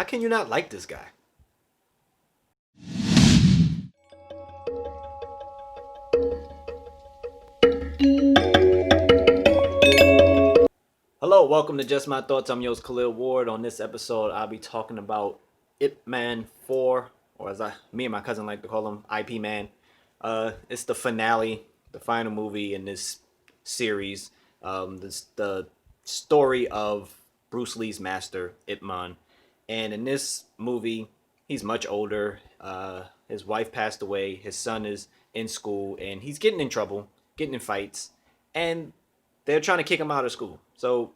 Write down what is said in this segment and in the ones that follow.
How can you not like this guy? Hello, welcome to Just My Thoughts. I'm yours, Khaleel Ward. On this episode, I'll be talking about Ip Man 4, or me and my cousin like to call him, IP Man. It's the finale, the final movie in this series. This the story of Bruce Lee's master, Ip Man. And in this movie, he's much older. His wife passed away. His son is in school, and he's getting in trouble, getting in fights, and they're trying to kick him out of school. So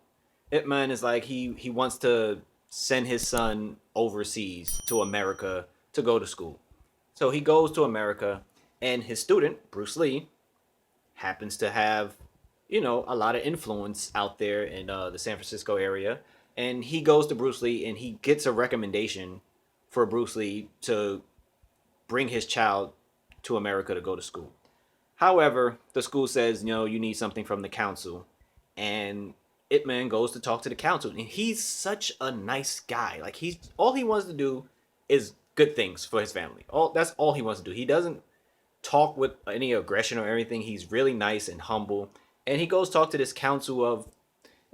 Ip Man is like he wants to send his son overseas to America to go to school. So he goes to America, and his student Bruce Lee happens to have a lot of influence out there in the San Francisco area, and he goes to Bruce Lee and he gets a recommendation for Bruce Lee to bring his child to America to go to school. However, the school says, you need something from the council. And Ip Man goes to talk to the council. And he's such a nice guy. Like, he's all he wants to do is good things for his family. That's all he wants to do. He doesn't talk with any aggression or anything. He's really nice and humble. And he goes talk to this council of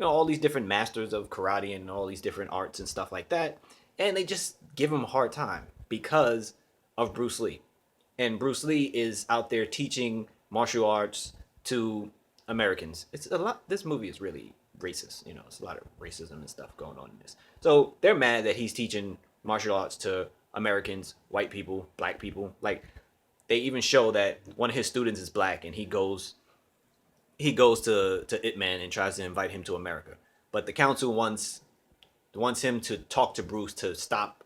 all these different masters of karate and all these different arts and stuff like that. And they just give him a hard time because of Bruce Lee. And Bruce Lee is out there teaching martial arts to Americans. It's a lot. This movie is really racist. It's a lot of racism and stuff going on in this. So they're mad that he's teaching martial arts to Americans, white people, black people. Like, they even show that one of his students is black, and he goes to Ip Man and tries to invite him to America. But the council wants him to talk to Bruce to stop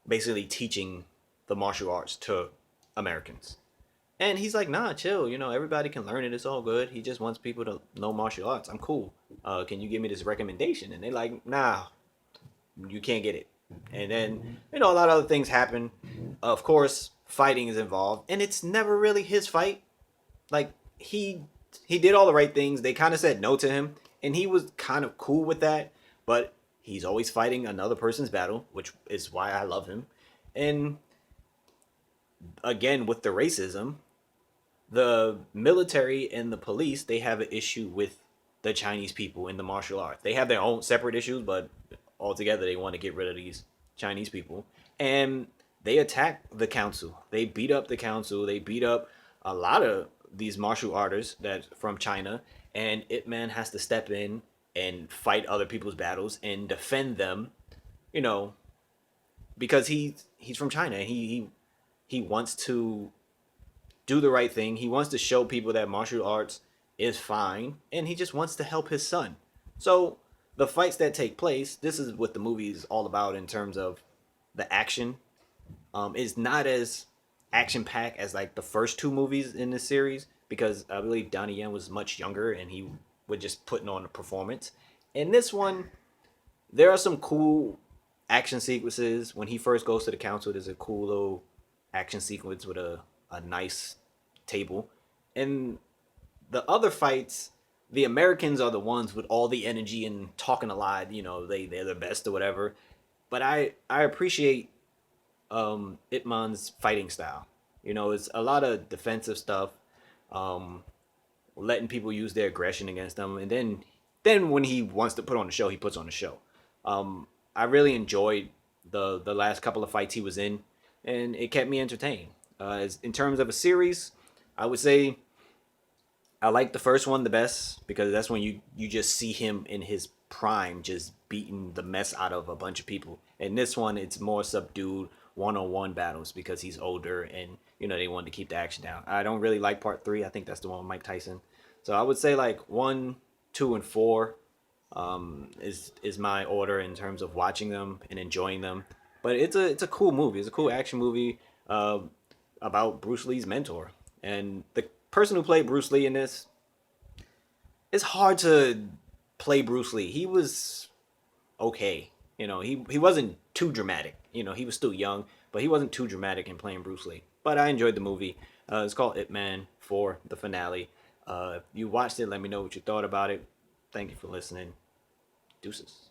basically teaching the martial arts to Americans. And he's like, nah, chill. Everybody can learn it. It's all good. He just wants people to know martial arts. I'm cool. Can you give me this recommendation? And they're like, nah, you can't get it. And then, a lot of other things happen. Of course, fighting is involved. And it's never really his fight. Like, he did all the right things. They kind of said no to him. And he was kind of cool with that. But he's always fighting another person's battle, which is why I love him. And again, with the racism, the military and the police, they have an issue with the Chinese people in the martial arts. They have their own separate issues, but altogether they want to get rid of these Chinese people. And they attack the council. They beat up the council. They beat up a lot of these martial artists that from China. And Ip Man has to step in and fight other people's battles and defend them, you know, because he's from China. He wants to do the right thing. He wants to show people that martial arts is fine, and he just wants to help his son. So the fights that take place, this is what the movie is all about in terms of the action. Is not as action packed as like the first two movies in this series because I believe Donnie Yen was much younger and he was just putting on a performance. In this one, there are some cool action sequences. When he first goes to the council, there's a cool little action sequence with a nice table. And the other fights, the Americans are the ones with all the energy and talking a lot. They're the best or whatever. But I appreciate Ip Man's fighting style. It's a lot of defensive stuff, letting people use their aggression against them, and then when he wants to put on the show, he puts on the show. I really enjoyed the last couple of fights he was in, and it kept me entertained. In terms of a series, I would say I like the first one the best because that's when you just see him in his prime, just beating the mess out of a bunch of people. And this one, it's more subdued one-on-one battles because he's older and they wanted to keep the action down. I don't really like part three. I think that's the one with Mike Tyson. So I would say like 1, 2, and 4 is my order in terms of watching them and enjoying them. But it's a cool movie. It's a cool action movie about Bruce Lee's mentor. And the person who played Bruce Lee in this, it's hard to play Bruce Lee. He was okay. He wasn't too dramatic. He was still young, but he wasn't too dramatic in playing Bruce Lee. But I enjoyed the movie. It's called Ip Man for the finale. If you watched it, let me know what you thought about it. Thank you for listening. Deuces.